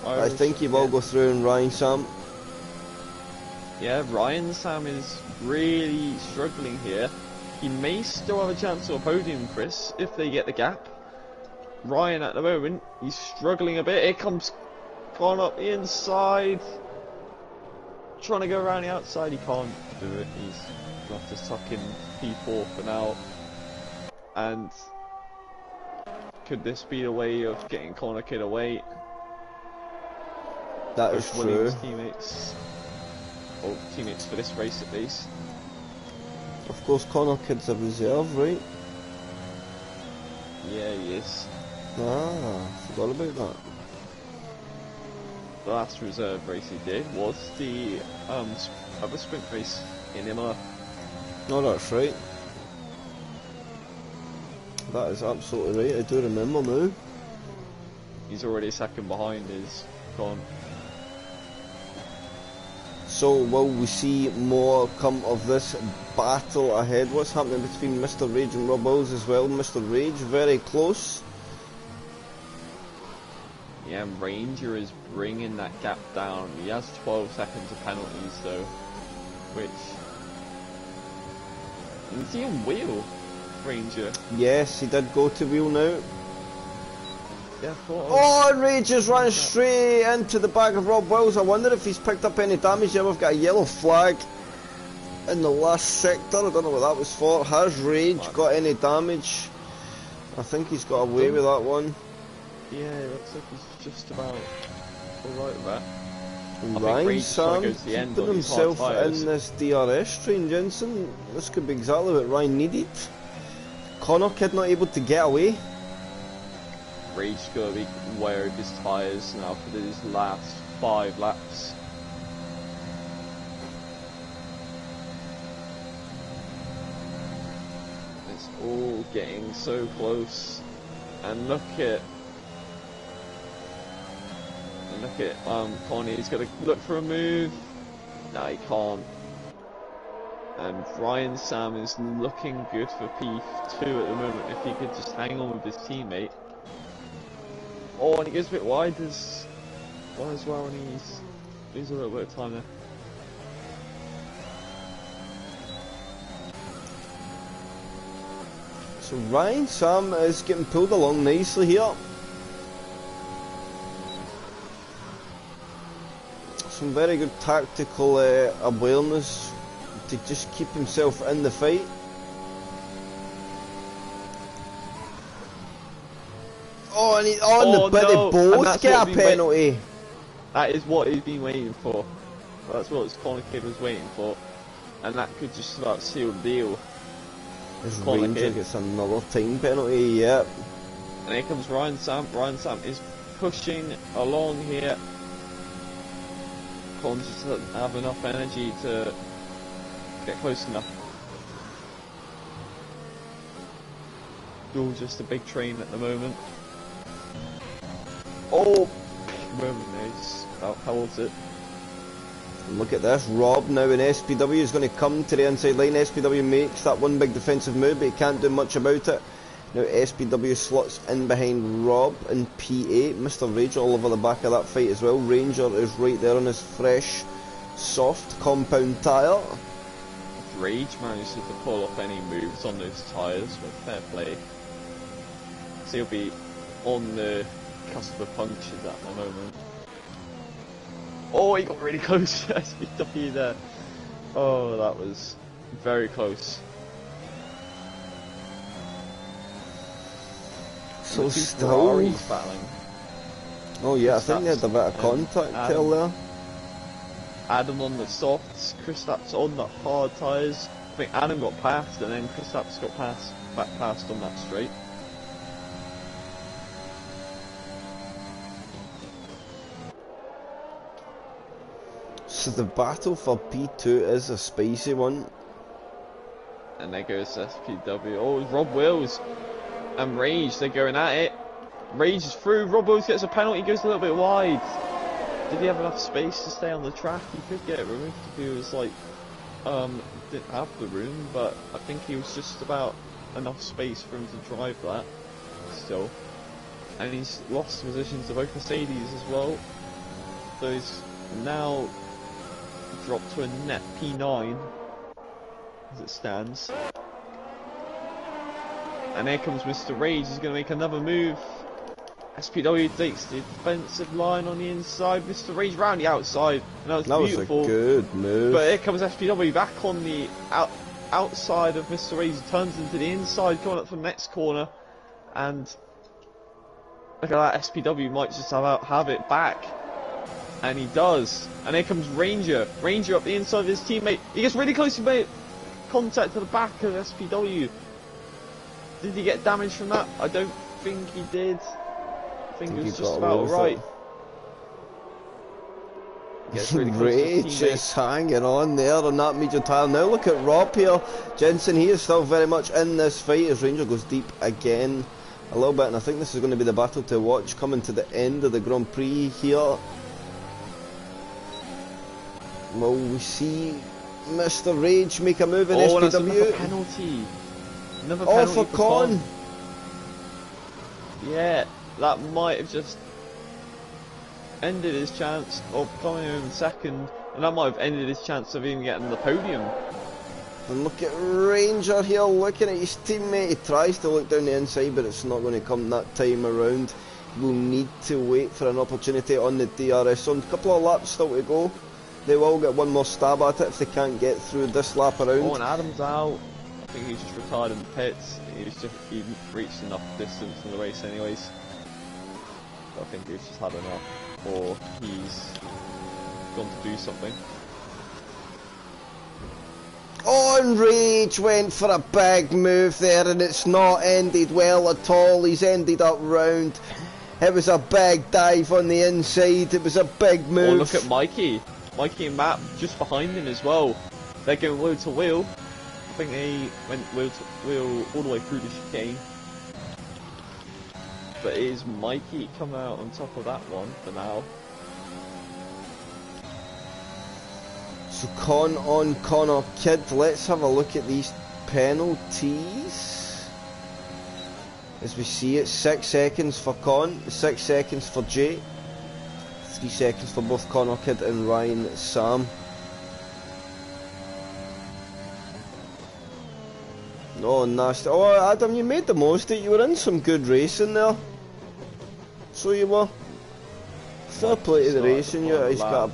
A: I think he will go through and Ryan Sam.
B: Yeah, Ryan Sam is really struggling here. He may still have a chance of a podium, Chris, if they get the gap. Ryan at the moment, he's struggling a bit. Here comes Con up the inside. Trying to go around the outside, he can't do it. He's left to tuck in P4 for now. And could this be a way of getting Connor Kid away?
A: That is true.
B: Teammates, or teammates for this race at least.
A: Of course, Connor Kid's a reserve, right?
B: Yeah, he is.
A: Ah, forgot about that.
B: The last reserve race he did was the other sprint race in Imola.
A: No, that's right. That is absolutely right, I do remember now.
B: He's already a second behind his Con.
A: So will we see more come of this battle ahead? What's happening between Mr. Rage and Rob Wills as well? Mr. Rage very close.
B: Yeah, and Ranger is bringing that gap down. He has 12 seconds of penalties though, which... Is he on wheel, Ranger?
A: Yes, he did go to wheel now.
B: Yeah,
A: oh, and Rage just ran straight into the back of Rob Wills. I wonder if he's picked up any damage here. We've got a yellow flag in the last sector. I don't know what that was for. Has Rage got any damage? I think he's got away with that one.
B: Yeah, it looks like he's just about alright with that.
A: Ryan Sam keeping himself in this DRS train, Jensen. This could be exactly what Ryan needed. Connor Kid not able to get away.
B: Rage gotta be aware of his tyres now for these last 5 laps. It's all getting so close, and look at Connie. He's got to look for a move. No, he can't. And Ryan Sam is looking good for P2 at the moment. If he could just hang on with his teammate. Oh, and he goes a bit wide as well, and he's loses a little bit of time there.
A: So Ryan Sam is getting pulled along nicely here. Some very good tactical awareness to just keep himself in the fight. Oh, and they both get a penalty.
B: That is what he's been waiting for. That's what his corner kid was waiting for. And that could just about seal the deal.
A: His Ranger gets another time penalty, yep.
B: And here comes Ryan Sam. Ryan Sam is pushing along here. Con just doesn't have enough energy to get close enough. Still just a big train at the moment. Oh! Moment now, it's about, how old's it?
A: Look at this, Rob now in SPW is going to come to the inside line. SPW makes that one big defensive move, but he can't do much about it. Now SPW slots in behind Rob in P8. Mr. Rage all over the back of that fight as well. Ranger is right there on his fresh, soft compound tyre.
B: If Rage manages to pull off any moves on those tyres with fair play, so he'll be on the cusp of punctures at the moment. Oh, he got really close to SPW there. Oh, that was very close.
A: So still
B: battling.
A: Oh yeah, I think they had a bit of contact there.
B: Adam on the softs, Kristaps on the hard tyres. I think Adam got past and then Kristaps got back past on that straight.
A: So the battle for P2 is a spicy one.
B: And there goes SPW. Oh, Rob Wills and Rage, they're going at it. Rage is through, Rob Wills gets a penalty, goes a little bit wide. Did he have enough space to stay on the track? He could get it removed if he was like, didn't have the room, but I think he was just about enough space for him to drive that still. And he's lost positions to both Mercedes as well. So he's now dropped to a net P9 as it stands. And here comes Mr. Rage, he's going to make another move. SPW takes the defensive line on the inside, Mr. Rage round the outside, and that was beautiful.
A: Was a good move.
B: But here comes SPW back on the outside of Mr. Rage, turns into the inside, coming up for the next corner, and look at that, SPW might just have it back. And he does. And here comes Ranger. Ranger up the inside of his teammate. He gets really close to make contact to the back of SPW. Did he get damage from that? I don't think he did. I think it was just about alright. Really
A: Rage is hanging on there on that major tile. Now look at Rob here. Jensen, he is still very much in this fight as Ranger goes deep again a little bit, and I think this is going to be the battle to watch coming to the end of the Grand Prix here. Well, we see Mr. Rage make a move in SPW.
B: Another penalty. Another penalty
A: for Con.
B: Yeah, that might have just ended his chance of coming in second, and that might have ended his chance of even getting the podium.
A: And look at Ranger here looking at his teammate. He tries to look down the inside, but it's not going to come that time around. We'll need to wait for an opportunity on the DRS. So a couple of laps still to go. They will get one more stab at it if they can't get through this lap around.
B: Oh, and Adam's out. I think he's just retired in the pits. He reached enough distance in the race anyways. So I think he's just had enough, or he's gone to do something.
A: Oh, and Rage went for a big move there, and it's not ended well at all. He's ended up round. It was a big dive on the inside. It was a big move.
B: Oh, look at Mikey. Mikey and Matt just behind him as well. They're going wheel to wheel. I think they went wheel to wheel all the way through the chicane. But is Mikey coming out on top of that one for now?
A: So Con on Connor Kidd. Let's have a look at these penalties. As we see it, 6 seconds for Con, 6 seconds for Jay. 3 seconds for both Connor Kidd and Ryan Sam. Oh, nasty. Oh, Adam, you made the most of it. You were in some good racing there. So you were. Fair play to the racing. He's got a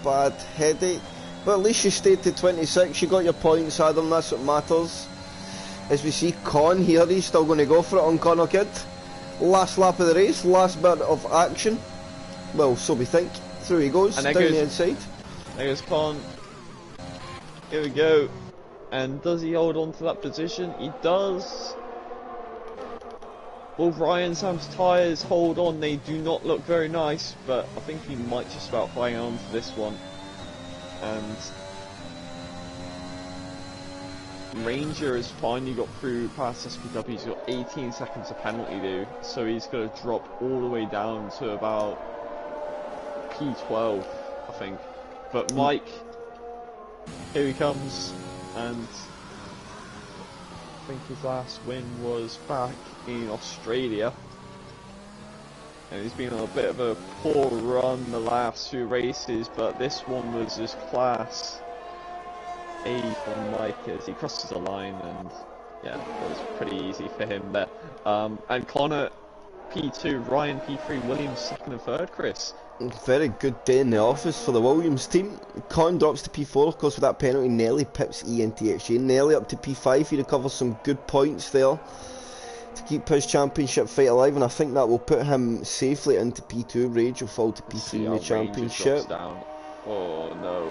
A: bad headache. But at least you stayed to 26. You got your points, Adam. That's what matters. As we see Con here, he's still going to go for it on Connor Kidd. Last lap of the race, last bit of action. Well, so we think. Through he goes,
B: And
A: down
B: there
A: the
B: goes,
A: inside.
B: there goes Con. Here we go. And does he hold on to that position? He does. Will Ryan Sam's tyres hold on? They do not look very nice, but I think he might just about hang on to this one. And Ranger has finally got through past SPW. He's got 18 seconds of penalty due, so he's going to drop all the way down to about P12, I think. But Mike, here he comes, and I think his last win was back in Australia, and he's been on a bit of a poor run the last few races, but this one was just class A from Mike as he crosses the line, and yeah, it was pretty easy for him there. And Connor P2, Ryan P3, Williams second and third, Chris.
A: Very good day in the office for the Williams team. Con drops to P4, of course, with that penalty. Nelly pips ENTXG. Nelly up to P5. He recovers some good points there to keep his championship fight alive, and I think that will put him safely into P2. Rage will fall to P3 in the championship.
B: Down. Oh no.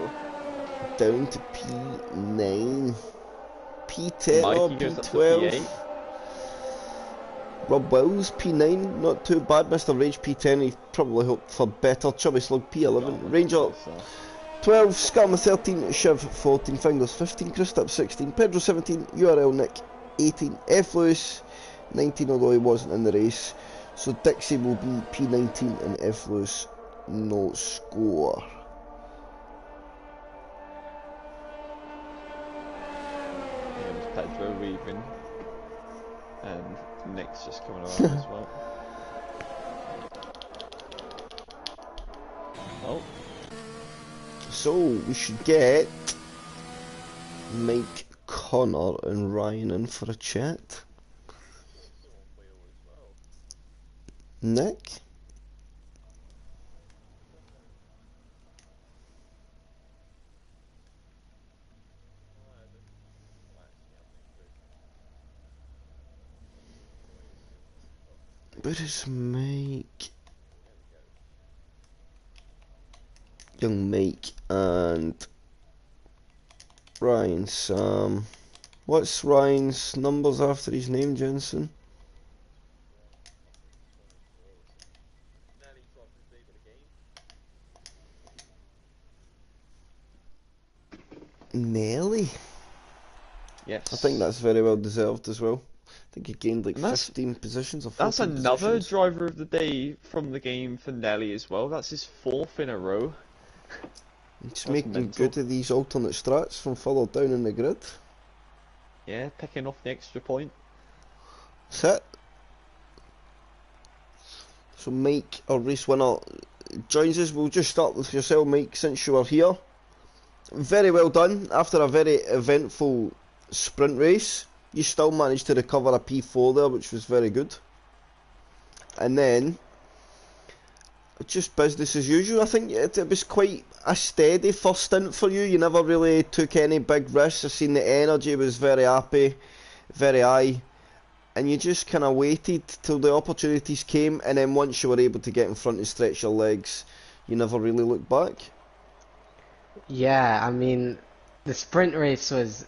A: Down to P9. P10 or
B: Mikey goes up to
A: P12.
B: P8.
A: Rob Wills, P9, not too bad. Mr. Rage, P10, he probably hoped for better. Chubby Slug, P11. Ranger, 12. Scalma, 13. Shiv, 14. Fingers, 15. Christop, 16. Pedro, 17. URL, Nick, 18. F. Lewis, 19, although he wasn't in the race. So Dixie will be P19 and F. Lewis, no score.
B: There's Pedro weaving. And Nick's just coming around as well. Oh.
A: So we should get Mike, Connor and Ryan in for a chat. Nick? Where is Mike? Young Mike and Ryan Sam. What's Ryan's numbers after his name, Jensen? Nelly?
B: Yes.
A: I think that's very well deserved as well. I think he gained like 15 positions or 14
B: That's another
A: positions.
B: driver of the day from the game for Nelly as well. That's his fourth in a row.
A: Just making good of these alternate strats from further down in the grid.
B: Yeah, picking off the extra point.
A: That's it. So Mike, our race winner, joins us. We'll just start with yourself, Mike, since you were here. Very well done. After a very eventful sprint race, you still managed to recover a P4 there, which was very good. And then, just business as usual. I think it was quite a steady first stint for you. You never really took any big risks. I seen the energy was very happy, very high. And you just kind of waited till the opportunities came, and then once you were able to get in front and stretch your legs, you never really looked back.
C: Yeah, I mean, the sprint race was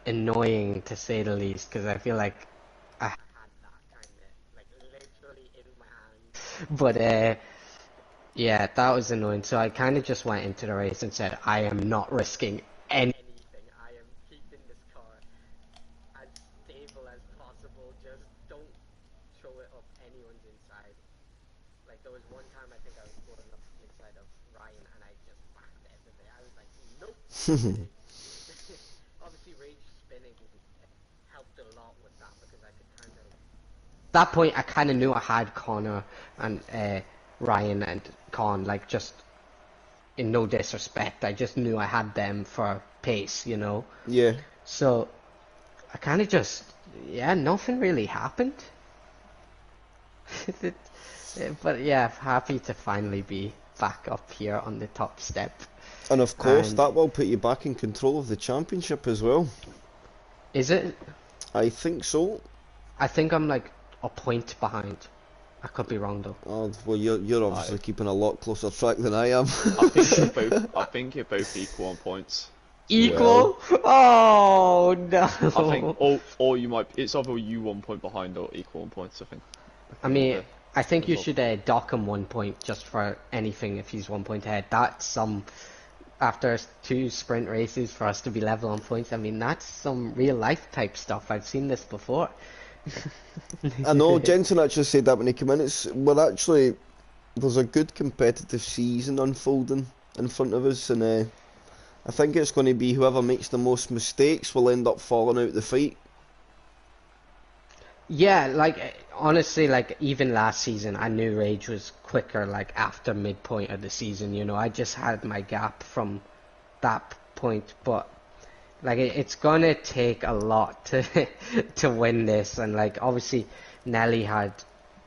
C: annoying to say the least, because I feel like I had that kind of like literally in my hand. But yeah, that was annoying. So I kind of just went into the race and said, I am not risking anything. I am keeping this car as stable as possible. Just don't throw it up anyone's inside. Like there was one time I think I was going up inside of Ryan and I just backed everything. I was like, nope. Obviously, rage spinning helped a lot with that because I could kind of. At that point, I kind of knew I had Connor and Ryan and Con, like just in no disrespect, I just knew I had them for pace, you know.
A: Yeah.
C: So I kind of just, yeah, nothing really happened. But yeah, happy to finally be back up here on the top step.
A: And of course, that will put you back in control of the championship as well.
C: Is it?
A: I think so.
C: I think I'm like a point behind. I could be wrong though.
A: Oh, well, you're obviously keeping a lot closer track than I am.
B: I think you're both. I think you're both equal on points.
C: Equal? Oh no.
B: I think, or you might. It's either you 1 point behind or equal on points. I think.
C: I mean, I think you should dock him 1 point just for anything if he's 1 point ahead. That's some. After 2 sprint races for us to be level on points, I mean that's some real life type stuff. I've seen this before.
A: I know Jensen actually said that when he came in. There's a good competitive season unfolding in front of us, and I think it's going to be whoever makes the most mistakes will end up falling out the fight.
C: Yeah, like honestly, like even last season, I knew Rage was quicker. Like after midpoint of the season, you know, I just had my gap from that point, but like it's gonna take a lot to to win this, and like obviously Nelly had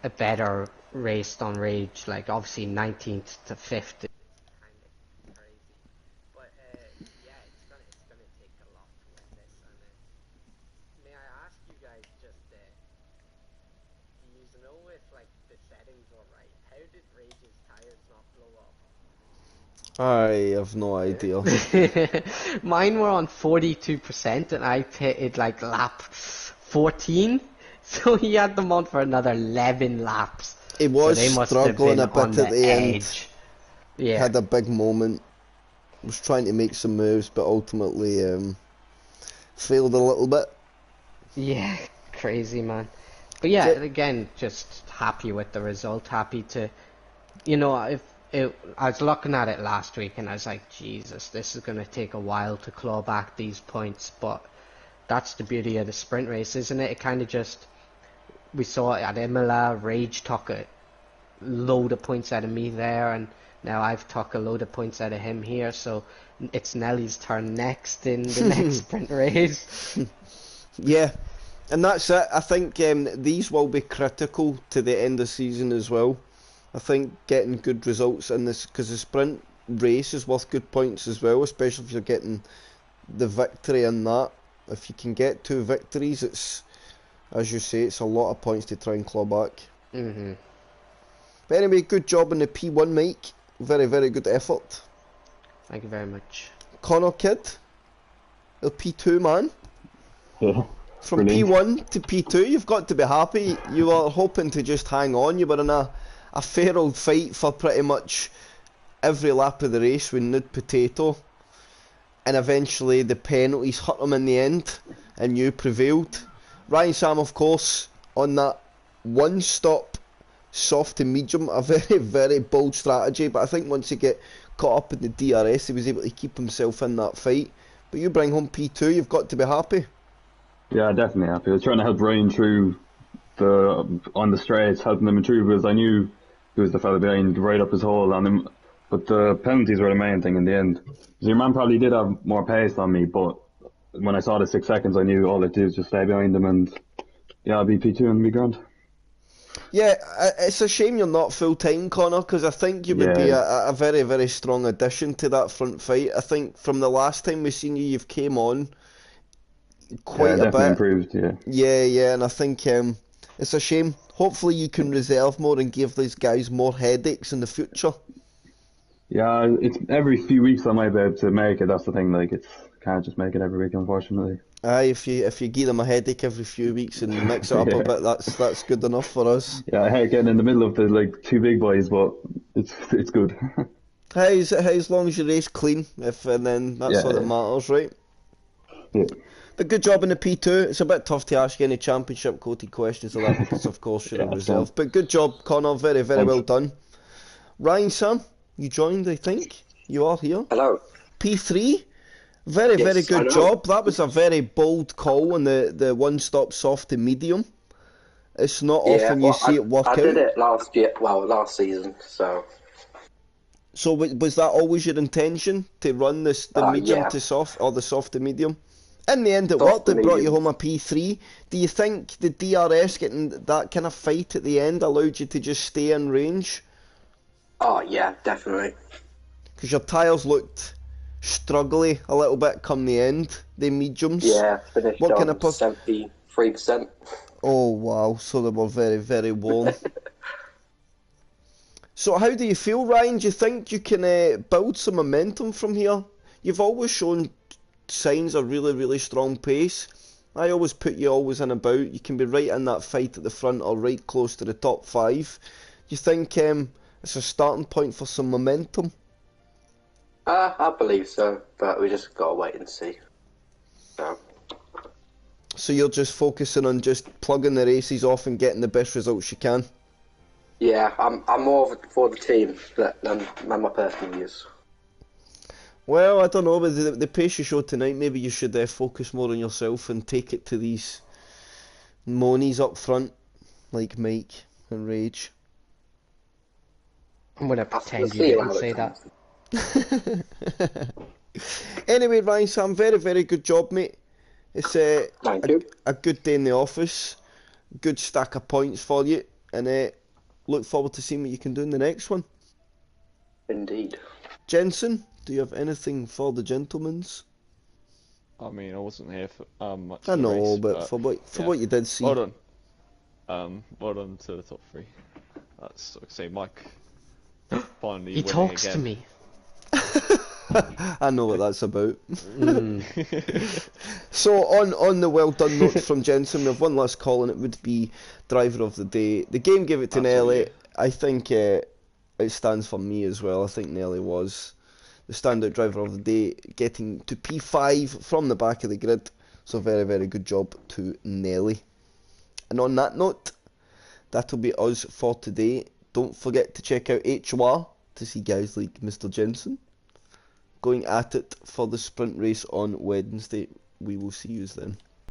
C: a better race on Rage, like obviously 19th to 5th. Kind of crazy, but yeah, it's gonna take a lot to win this. And may I ask you guys just, do you know if like the settings were right? How did Rage's tires not blow up?
A: I have no idea.
C: Mine were on 42% and I pitted like lap 14, so he had them on for another 11 laps.
A: He was
C: So they must have
A: struggling
C: been
A: a bit
C: on
A: at
C: the
A: the end.
C: edge. Yeah.
A: Had a big moment. Was trying to make some moves, but ultimately failed a little bit.
C: Yeah, crazy man. But yeah, again, just happy with the result. Happy to, you know, I was looking at it last week and I was like, Jesus, this is going to take a while to claw back these points. But that's the beauty of the sprint race, isn't it? It kind of just, we saw it at Imola. Rage took a load of points out of me there, and now I've took a load of points out of him here. So it's Nelly's turn next in the next sprint race.
A: Yeah, and that's it. I think these will be critical to the end of the season as well. I think getting good results in this, because the sprint race is worth good points as well, especially if you're getting the victory in that. If you can get 2 victories, it's, as you say, it's a lot of points to try and claw back. But anyway, good job in the P1, Mike. Very, very good effort.
C: Thank you very much.
A: Connor Kidd, the P2 man.
D: Yeah.
A: From
D: Brilliant.
A: P1 to P2, you've got to be happy. You were hoping to just hang on. You were in a fair old fight for pretty much every lap of the race with Nude Potato. And eventually the penalties hurt him in the end, and you prevailed. Ryan Sam, of course, on that one-stop soft to medium, a very, very bold strategy. But I think once he get caught up in the DRS, he was able to keep himself in that fight. But you bring home P2, you've got to be happy.
D: Yeah, definitely happy. I was trying to help Ryan through on the straights, helping him through because I knew he was the fella behind right up his hole on him. But the penalties were the main thing in the end. Your man probably did have more pace on me, but when I saw the 6 seconds, I knew all I'd do is just stay behind him, and yeah, I'll be P2 and be grand.
A: Yeah, it's a shame you're not full time, Connor, because I think you would be a very, very strong addition to that front fight. I think from the last time we've seen you, you've came on quite a
D: definitely
A: bit.
D: Improved, yeah.
A: Yeah, and I think it's a shame. Hopefully you can reserve more and give these guys more headaches in the future.
D: Yeah, it's every few weeks I might be able to make it. That's the thing. Like, can't just make it every week, unfortunately.
A: Aye, if you give them a headache every few weeks and mix it up a bit, that's good enough for us.
D: Yeah, I hate getting in the middle of the 2 big boys, but it's good.
A: Hey, as long as you race clean, and then that's all that matters, right?
D: Yeah.
A: But good job in the P2. It's a bit tough to ask you any championship quoted questions like that because, of course, you're in reserve. But good job, Connor. Very, very well done. Ryan, Sam, you joined, I think. You are here.
E: Hello.
A: P3. Very, very good job. That was a very bold call on the one-stop soft to medium. It's not often you see it work out.
E: I did it last season, so...
A: So was that always your intention, to run the medium to soft, or the soft to medium? In the end it worked, it brought you home a P3. Do you think the DRS, getting that kind of fight at the end, allowed you to just stay in range?
E: Oh yeah, definitely.
A: Because your tyres looked struggly a little bit come the end, the mediums.
E: Yeah, finished on 73%.
A: Oh wow, so they were very, very warm. So how do you feel, Ryan? Do you think you can build some momentum from here? You've always shown signs of really, really strong pace. I always put you always in about. You can be right in that fight at the front or right close to the top five. Do you think it's a starting point for some momentum?
E: I believe so, but we just gotta wait and see. So.
A: So you're just focusing on just plugging the races off and getting the best results you can?
E: Yeah, I'm more for the team than my personal views.
A: Well, I don't know, but the pace you showed tonight, maybe you should focus more on yourself and take it to these monies up front, like Mike and Rage.
C: I'm gonna
E: We'll
C: pretend you
E: see
C: didn't
E: how it
C: say
E: comes.
C: that.
A: Anyway, Ryan Sam, very, very good job, mate. It's
E: Thank you.
A: a good day in the office, good stack of points for you, and look forward to seeing what you can do in the next one.
E: Indeed.
A: Jensen, do you have anything for the gentlemen's?
B: I mean, I wasn't here for much
A: I
B: of the
A: know,
B: race,
A: but for
B: yeah.
A: what you did see.
B: Well done. Well done to the top three. That's like I say, Mike finally
C: He
B: winning
C: talks
B: again.
C: to me.
A: I know what that's about.
C: Mm.
A: So on the well done note from Jensen, we have one last call, and it would be driver of the day. The game gave it to
B: Absolutely.
A: Nelly. I think it stands for me as well. I think Nelly was the standout driver of the day, getting to P5 from the back of the grid. So very, very good job to Nelly. And on that note, that'll be us for today. Don't forget to check out HWA to see guys like Mr. Jensen going at it for the sprint race on Wednesday. We will see you then.